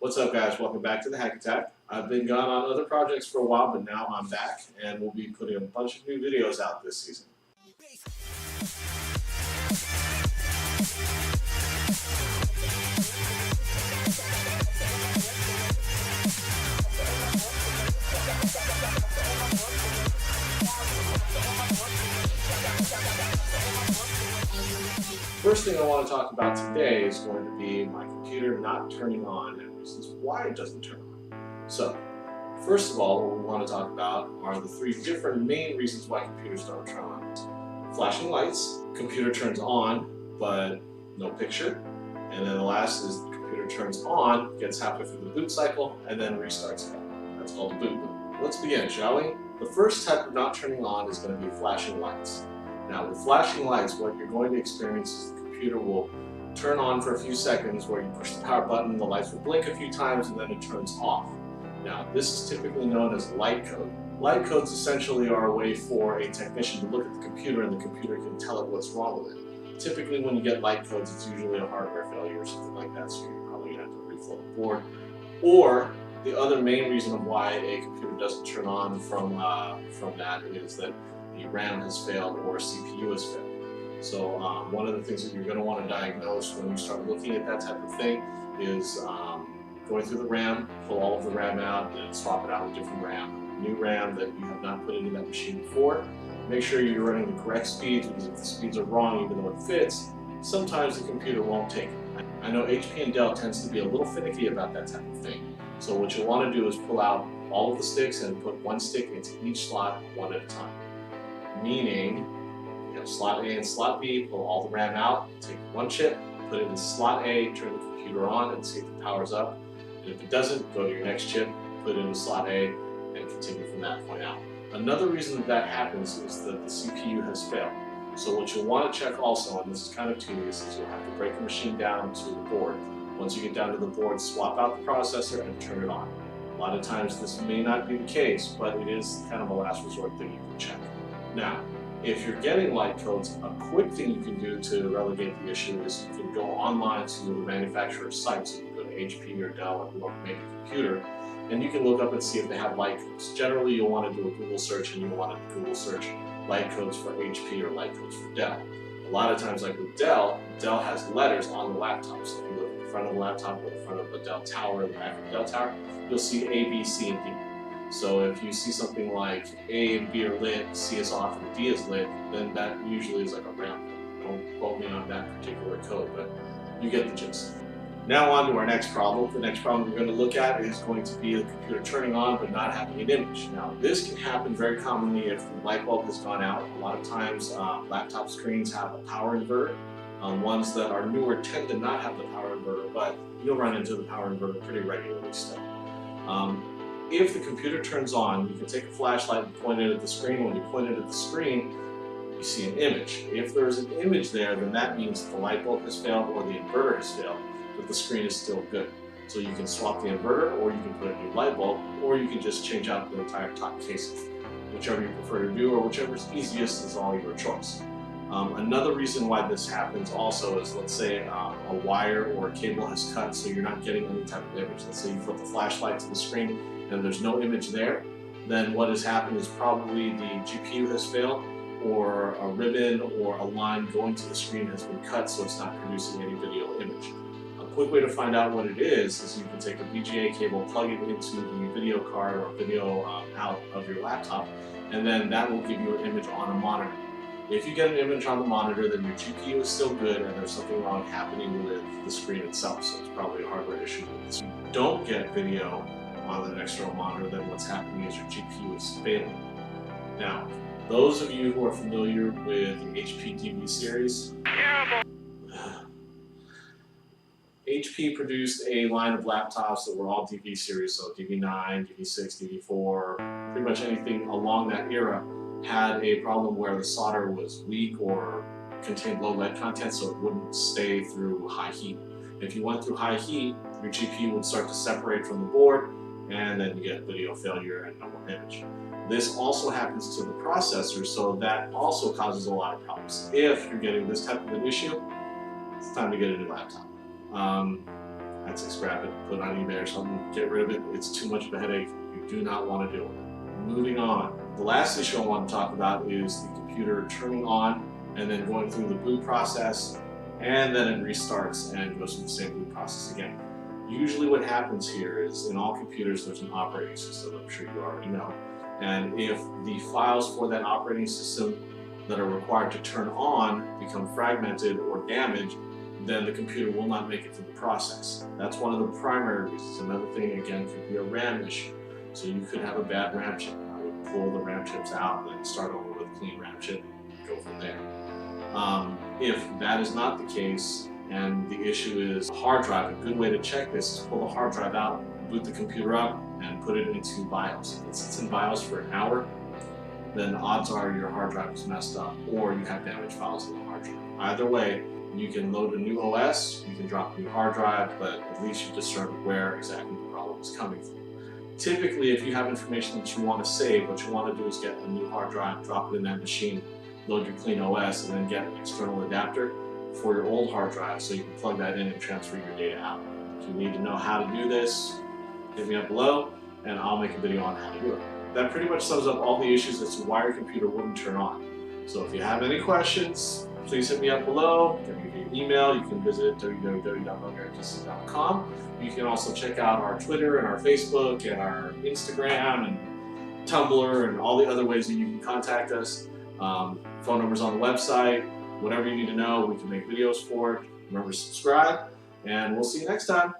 What's up, guys? Welcome back to the Hack Attack. I've been gone on other projects for a while, but now I'm back and we'll be putting a bunch of new videos out this season. First thing I want to talk about today is going to be my computer not turning on and reasons why it doesn't turn on. So, first of all, what we want to talk about are the three different main reasons why computers don't turn on. Flashing lights, computer turns on, but no picture. And then the last is the computer turns on, gets halfway through the boot cycle, and then restarts again. That's called a boot loop. Let's begin, shall we? The first type of not turning on is going to be flashing lights. Now, with flashing lights, what you're going to experience is the computer will turn on for a few seconds where you push the power button, the lights will blink a few times, and then it turns off. Now, this is typically known as light code. Light codes essentially are a way for a technician to look at the computer and the computer can tell it what's wrong with it. Typically, when you get light codes, it's usually a hardware failure or something like that, so you're probably going to have to reflow the board. Or the other main reason of why a computer doesn't turn on from that is that the RAM has failed or CPU has failed. So one of the things that you're going to want to diagnose when you start looking at that type of thing is going through the RAM, pull all of the RAM out, and swap it out with different RAM. New RAM that you have not put into that machine before. Make sure you're running the correct speeds, because if the speeds are wrong, even though it fits, sometimes the computer won't take it. I know HP and Dell tends to be a little finicky about that type of thing. So what you'll want to do is pull out all of the sticks and put one stick into each slot one at a time. Meaning, you have slot A and slot B, pull all the RAM out, take one chip, put it in slot A, turn the computer on and see if it powers up. And if it doesn't, go to your next chip, put it into slot A, and continue from that point out. Another reason that happens is that the CPU has failed. So what you'll want to check also, and this is kind of tedious, is you'll have to break the machine down to the board. Once you get down to the board, swap out the processor and turn it on. A lot of times this may not be the case, but it is kind of a last resort thing you can check. Now, if you're getting light codes, a quick thing you can do to relegate the issue is you can go online to the manufacturer's site. So you can go to HP or Dell or whoever made a computer, and you can look up and see if they have light codes. Generally, you'll want to do a Google search, and you'll want to Google search light codes for HP or light codes for Dell. A lot of times, like with Dell has letters on the laptop. So if you look at the front of the laptop or the front of the Dell tower, the back of the Dell tower, you'll see A, B, C, and D. So if you see something like A and B are lit, C is off, and D is lit, then that usually is like a RAM code. Don't quote me on that particular code, but you get the gist. Now on to our next problem. The next problem we're going to look at is going to be the computer turning on but not having an image. Now this can happen very commonly if the light bulb has gone out. A lot of times laptop screens have a power inverter. Ones that are newer tend to not have the power inverter, but you'll run into the power inverter pretty regularly still. If the computer turns on, you can take a flashlight and point it at the screen. When you point it at the screen, you see an image. If there's an image there, then that means the light bulb has failed or the inverter has failed, but the screen is still good. So you can swap the inverter, or you can put a new light bulb, or you can just change out the entire top casing. Whichever you prefer to do, or whichever is easiest, is all your choice. Another reason why this happens also is, let's say a wire or a cable has cut, so you're not getting any type of image. Let's say you put the flashlight to the screen and there's no image there, then what has happened is probably the GPU has failed, or a ribbon or a line going to the screen has been cut, so it's not producing any video image. A quick way to find out what it is you can take a VGA cable, plug it into the video card or video out of your laptop, and then that will give you an image on a monitor. If you get an image on the monitor, then your GPU is still good and there's something wrong happening with the screen itself, so it's probably a hardware issue. If you don't get video on an external monitor, then what's happening is your GPU is failing. Now, those of you who are familiar with the HP DV series, HP produced a line of laptops that were all DV series, so DV9, DV6, DV4, pretty much anything along that era had a problem where the solder was weak or contained low lead content, so it wouldn't stay through high heat. If you went through high heat, your GPU would start to separate from the board, and then you get video failure and no more image. This also happens to the processor, so that also causes a lot of problems. If you're getting this type of an issue, it's time to get a new laptop. I I'd say scrap it, put it on eBay or something, get rid of it. It's too much of a headache. You do not want to deal with it. Moving on. The last issue I want to talk about is the computer turning on and then going through the boot process, and then it restarts and goes through the same boot process again. Usually what happens here is in all computers there's an operating system, I'm sure you already know. And if the files for that operating system that are required to turn on become fragmented or damaged, then the computer will not make it through the process. That's one of the primary reasons. Another thing, again, could be a RAM issue. So you could have a bad RAM chip. I would pull the RAM chips out and then start over with a clean RAM chip and go from there. If that is not the case, and the issue is a hard drive, a good way to check this is pull the hard drive out, boot the computer up, and put it into BIOS. If it sits in BIOS for an hour, then odds are your hard drive is messed up or you have damaged files in the hard drive. Either way, you can load a new OS, you can drop a new hard drive, but at least you discern where exactly the problem is coming from. Typically, if you have information that you want to save, what you want to do is get a new hard drive, drop it in that machine, load your clean OS, and then get an external adapter for your old hard drive so you can plug that in and transfer your data out. If you need to know how to do this, hit me up below and I'll make a video on how to do it. That pretty much sums up all the issues as to why your computer wouldn't turn on. So if you have any questions, please hit me up below. You can give me an email. You can visit www.BoneYardPC.com. You can also check out our Twitter and our Facebook and our Instagram and Tumblr and all the other ways that you can contact us. Phone numbers on the website. Whatever you need to know, we can make videos for it. Remember to subscribe, and we'll see you next time.